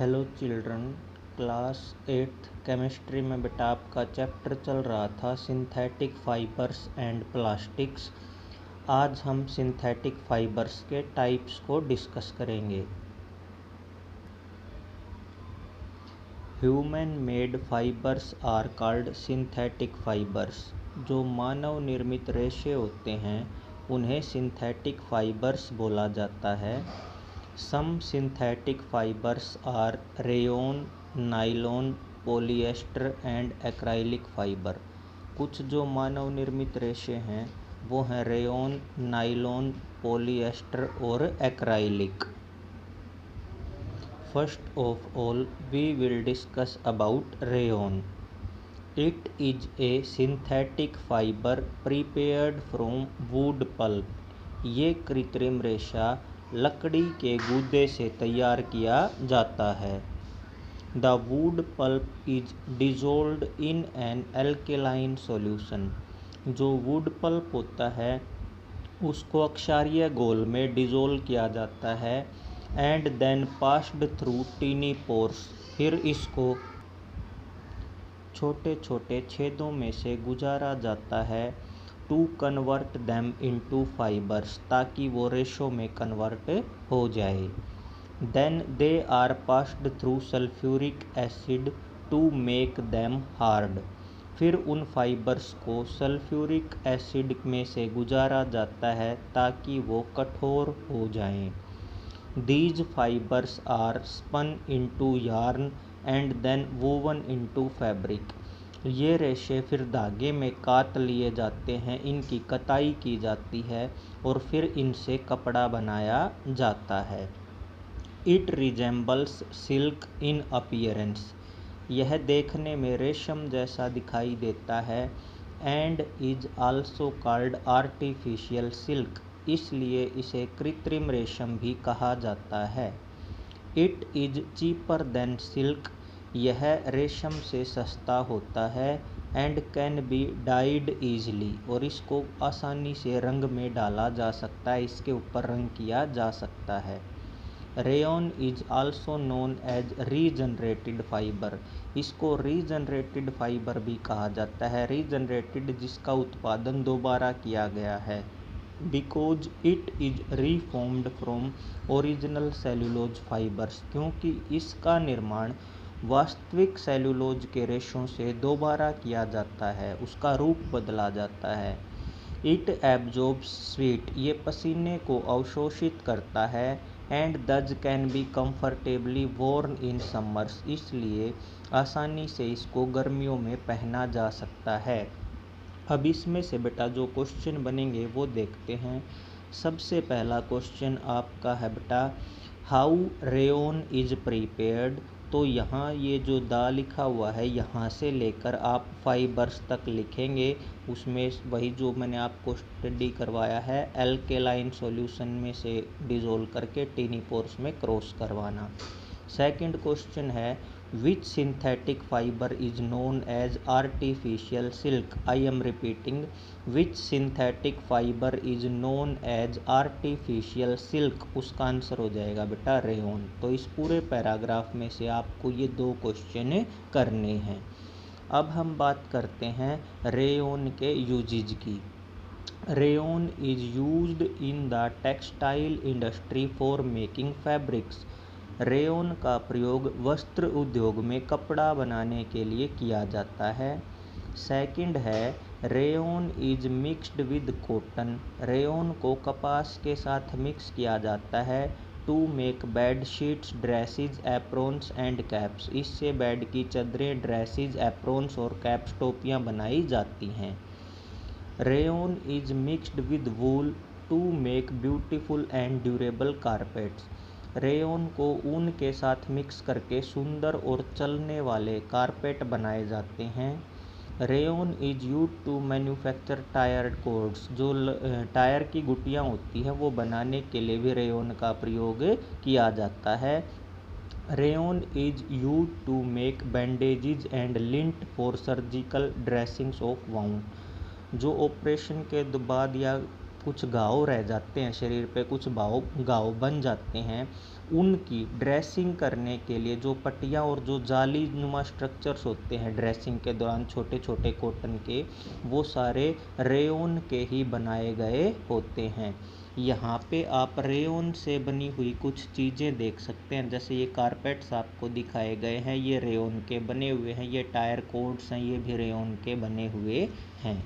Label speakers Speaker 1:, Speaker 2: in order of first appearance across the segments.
Speaker 1: Hello children. Class 8th chemistry में बेटा आपका चैप्टर चल रहा था सिंथेटिक फाइबर्स एंड प्लास्टिक्स। आज हम सिंथेटिक फाइबर्स के टाइप्स को डिस्कस करेंगे। Human made fibres are called synthetic fibres. जो मानव निर्मित रेशे होते हैं उन्हें सिंथेटिक फाइबर्स बोला जाता है। Some synthetic fibers are rayon, nylon, polyester and acrylic fiber। कुछ जो मानव निर्मित रेशे हैं वो हैं रेयन, नाइलॉन, पॉलीएस्टर और acrylic. First of all we will discuss about rayon. It is a synthetic fibre prepared from wood pulp. ये कृत्रिम रेशा लकड़ी के गूदे से तैयार किया जाता है। The wood pulp is dissolved in an alkaline solution. जो वुड पल्प होता है उसको क्षारीय घोल में डिजोल्व किया जाता है and then passed through tiny pores. फिर इसको छोटे छोटे छेदों में से गुजारा जाता है to convert them into fibres, ताकि वो रेशों में कन्वर्ट हो जाए। Then they are passed through sulphuric acid to make them hard. फिर उन फाइबर्स को सल्फ्यूरिक एसिड में से गुजारा जाता है ताकि वो कठोर हो जाएं। These fibres are spun into yarn and then woven into fabric. ये रेशे फिर धागे में कात लिए जाते हैं, इनकी कताई की जाती है और फिर इनसे कपड़ा बनाया जाता है। It resembles silk in appearance. यह देखने में रेशम जैसा दिखाई देता है। And is also called artificial silk. इसलिए इसे कृत्रिम रेशम भी कहा जाता है। It is cheaper than silk. यह रेशम से सस्ता होता है। And can be died easily. और इसको आसानी से रंग में डाला जा सकता है, इसके ऊपर रंग किया जा सकता है। Rayon is also known as regenerated fibre. इसको रीजनरेटेड फाइबर भी कहा जाता है। रीजनरेटेड जिसका उत्पादन दोबारा किया गया है। Because it is reformed from original cellulose fibres. क्योंकि इसका निर्माण वास्तविक सेल्यूलोज के रेशों से दोबारा किया जाता है, उसका रूप बदला जाता है। It absorbs sweat. ये पसीने को अवशोषित करता है। And thus can be comfortably worn in summers. इसलिए आसानी से इसको गर्मियों में पहना जा सकता है। अब इसमें से बेटा जो क्वेश्चन बनेंगे वो देखते हैं। सबसे पहला क्वेश्चन आपका है बेटा हाउ रेयन इज प्रिपेयर्ड। तो यहाँ ये जो दा लिखा हुआ है यहाँ से लेकर आप फाइबर्स तक लिखेंगे। उसमें वही जो मैंने आपको स्टडी करवाया है, एल्केलाइन सॉल्यूशन में से डिजोल्व करके टीनी पोर्स में क्रॉस करवाना। सेकंड क्वेश्चन है which synthetic fibre is known as artificial silk. I am repeating, which synthetic fibre is known as artificial silk. उसका आंसर हो जाएगा बेटा रेयन। तो इस पूरे पैराग्राफ में से आपको ये दो क्वेश्चन करने हैं। अब हम बात करते हैं रेयन के यूजेज की। Rayon is used in the textile industry for making fabrics. Rayon का प्रयोग वस्त्र उद्योग में कपड़ा बनाने के लिए किया जाता है। सेकंड है rayon is mixed with cotton. Rayon को कपास के साथ मिक्स किया जाता है to make bed sheets, dresses, aprons and caps. इससे बेड की चादरें, ड्रेसेस, एप्रॉन्स और कैप्स, टोपियाँ बनाई जाती हैं। Rayon is mixed with wool to make beautiful and durable carpets. Rayon को ऊन के साथ मिक्स करके सुंदर और चलने वाले कारपेट बनाए जाते हैं। Rayon is use to manufacture tyre cords. जो टायर की गुटियाँ होती हैं वो बनाने के लिए भी रेयन का प्रयोग किया जाता है। Rayon is use to make bandages and lint for surgical dressings of wound. जो ऑपरेशन के बाद या कुछ घाव रह जाते हैं, शरीर पे कुछ घाव बन जाते हैं, उनकी ड्रेसिंग करने के लिए जो पट्टियाँ और जो जाली नुमा स्ट्रक्चर्स होते हैं ड्रेसिंग के दौरान छोटे छोटे कॉटन के, वो सारे रेयन के ही बनाए गए होते हैं। यहाँ पे आप रेयन से बनी हुई कुछ चीज़ें देख सकते हैं, जैसे ये कारपेट्स आपको दिखाए गए हैं, ये रेयन के बने हुए हैं, ये टायर कोड्स हैं, ये भी रेयन के बने हुए हैं।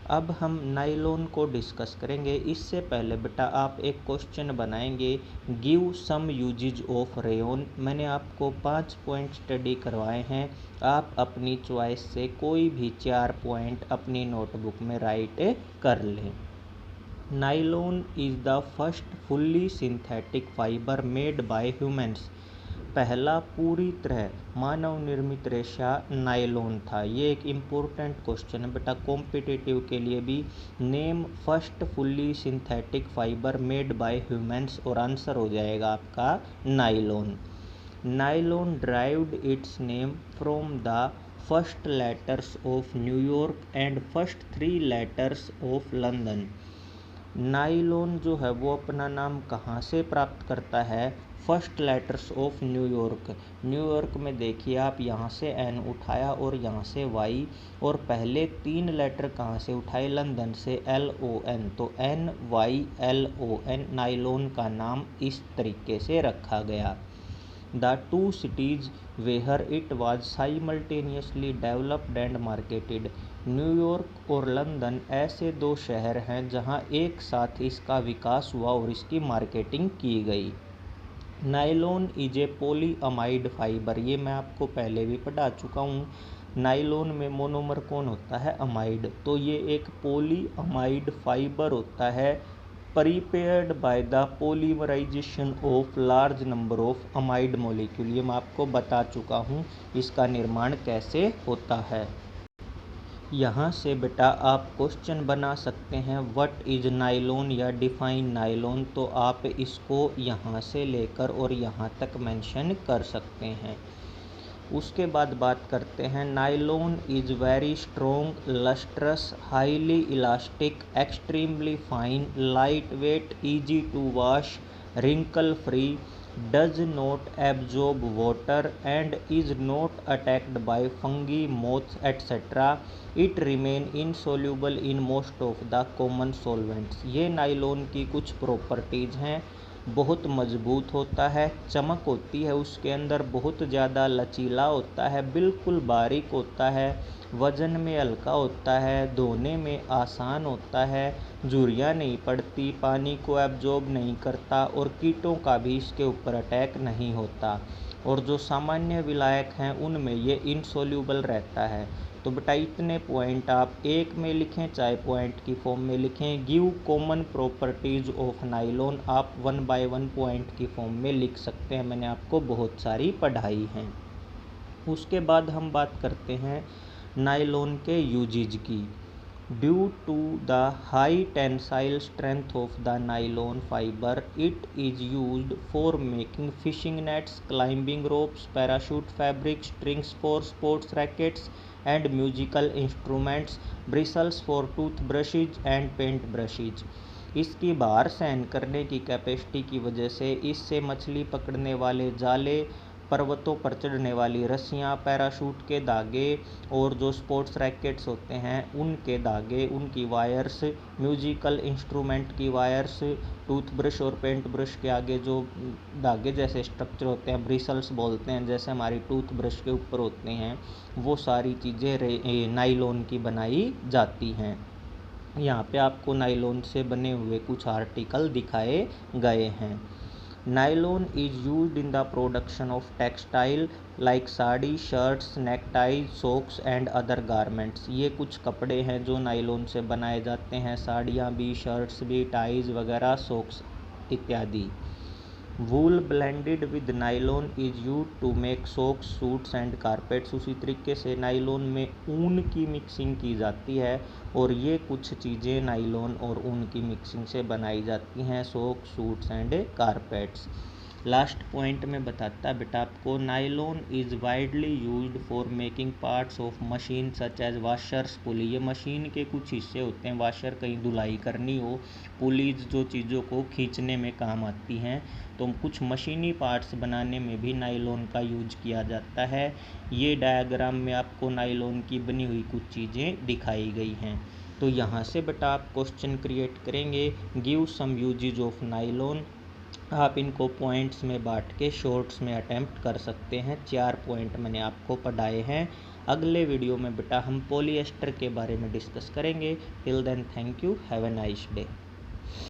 Speaker 1: अब हम नायलॉन को डिस्कस करेंगे। इससे पहले बेटा आप एक क्वेश्चन बनाएंगे, give some uses of rayon. मैंने आपको 5 पॉइंट स्टडी करवाए हैं, आप अपनी चॉइस से कोई भी 4 पॉइंट अपनी नोटबुक में राइट कर लें। Nylon is the first fully synthetic fibre made by humans. पहला पूरी तरह मानव निर्मित रेशा नायलॉन था। ये एक इम्पोर्टेंट क्वेश्चन है बेटा कॉम्पिटिटिव के लिए भी। Name first fully synthetic fibre made by humans, और आंसर हो जाएगा आपका nylon. Nylon derived it's name from the first letters of New York and first 3 letters of London. Nylon जो है वो अपना नाम कहाँ से प्राप्त करता है? First letters of New York. New York में देखिए आप, यहाँ से एन उठाया और यहाँ से वाई, और पहले 3 लेटर कहाँ से उठाए? लंदन से, LON। तो NYLON, नायलॉन का नाम इस तरीके से रखा गया। The 2 cities where it was simultaneously developed and marketed। New York और लंदन ऐसे 2 शहर हैं जहां एक साथ इसका विकास हुआ और इसकी मार्केटिंग की गई। Nylon is a polyamide fibre, ये मैं आपको पहले भी पढ़ा चुका हूँ। नायलॉन में मोनोमर कौन होता है? अमाइड। तो ये एक पॉलीअमाइड फाइबर होता है, prepared by the polymerization of large number of amide molecule. ये मैं आपको बता चुका हूँ इसका निर्माण कैसे होता है। यहाँ से बेटा आप क्वेश्चन बना सकते हैं, व्हाट इज नायलॉन या डिफाइन नायलॉन। तो आप इसको यहाँ से लेकर और यहाँ तक मेंशन कर सकते हैं। उसके बाद बात करते हैं, nylon is very strong, lustrous, highly elastic, extremely fine, light weight, easy to wash, wrinkle free, does not absorb water and is not attacked by fungi, moths etcetera. It remain insoluble in most of the common solvents. ये nylon की कुछ properties हैं। बहुत मजबूत होता है, चमक होती है उसके अंदर, बहुत ज़्यादा लचीला होता है, बिल्कुल बारीक होता है, वज़न में हल्का होता है, धोने में आसान होता है, झुर्रियाँ नहीं पड़ती, पानी को एब्जॉर्ब नहीं करता, और कीटों का भी इसके ऊपर अटैक नहीं होता। और जो सामान्य विलायक हैं उनमें ये इनसोल्यूबल रहता है। तो बेटा इतने पॉइंट आप एक में लिखें चाहे पॉइंट की फॉर्म में लिखें। Give common properties of nylon आप 1 बाय 1 पॉइंट की फॉर्म में लिख सकते हैं, मैंने आपको बहुत सारी पढ़ाई हैं। उसके बाद हम बात करते हैं नायलॉन के यूजेज की। Due to the high tensile strength of the nylon fibre, it is used for making fishing nets, climbing ropes, parachute fabric, strings for sports rackets and musical instruments, bristles for tooth brushes and paint brushes. इसकी भार सहन करने की capacity की वजह से इससे मछली पकड़ने वाले जाले, पर्वतों पर चढ़ने वाली रस्सियाँ, पैराशूट के धागे, और जो स्पोर्ट्स रैकेट्स होते हैं उनके धागे, उनकी वायर्स, म्यूजिकल इंस्ट्रूमेंट की वायर्स, टूथब्रश और पेंट ब्रश के आगे जो धागे जैसे स्ट्रक्चर होते हैं, ब्रिसल्स बोलते हैं, जैसे हमारी टूथब्रश के ऊपर होते हैं, वो सारी चीज़ें नायलॉन की बनाई जाती हैं। यहाँ पे आपको नायलॉन से बने हुए कुछ आर्टिकल दिखाए गए हैं। Nylon is used in the production of textile like sari, shirts, neckties, socks and other garments. ये कुछ कपड़े हैं जो नायलॉन से बनाए जाते हैं, साड़ियाँ भी, शर्ट्स भी, टाइज वगैरह, सॉक्स इत्यादि। Wool blended with nylon is used to make socks, suits and carpets. उसी तरीके से नायलॉन में ऊन की मिक्सिंग की जाती है, और ये कुछ चीज़ें नायलॉन और ऊन की मिक्सिंग से बनाई जाती हैं, socks, suits and carpets. Last point में बताता है बेटा आपको, nylon is widely used for making parts of machine such as washers pulley. ये मशीन के कुछ हिस्से होते हैं, वाशर कहीं धुलाई करनी हो, पुलीज जो चीज़ों को खींचने में काम आती हैं, तो कुछ मशीनी पार्ट्स बनाने में भी नायलॉन का यूज किया जाता है। ये डायग्राम में आपको नायलॉन की बनी हुई कुछ चीज़ें दिखाई गई हैं। तो यहाँ से बेटा आप क्वेश्चन क्रिएट करेंगे, give some uses of nylon. आप इनको पॉइंट्स में बांट के शॉर्ट्स में अटेम्प्ट कर सकते हैं। 4 पॉइंट मैंने आपको पढ़ाए हैं। अगले वीडियो में बेटा हम पॉलिएस्टर के बारे में डिस्कस करेंगे। Till then thank you, have a nice day.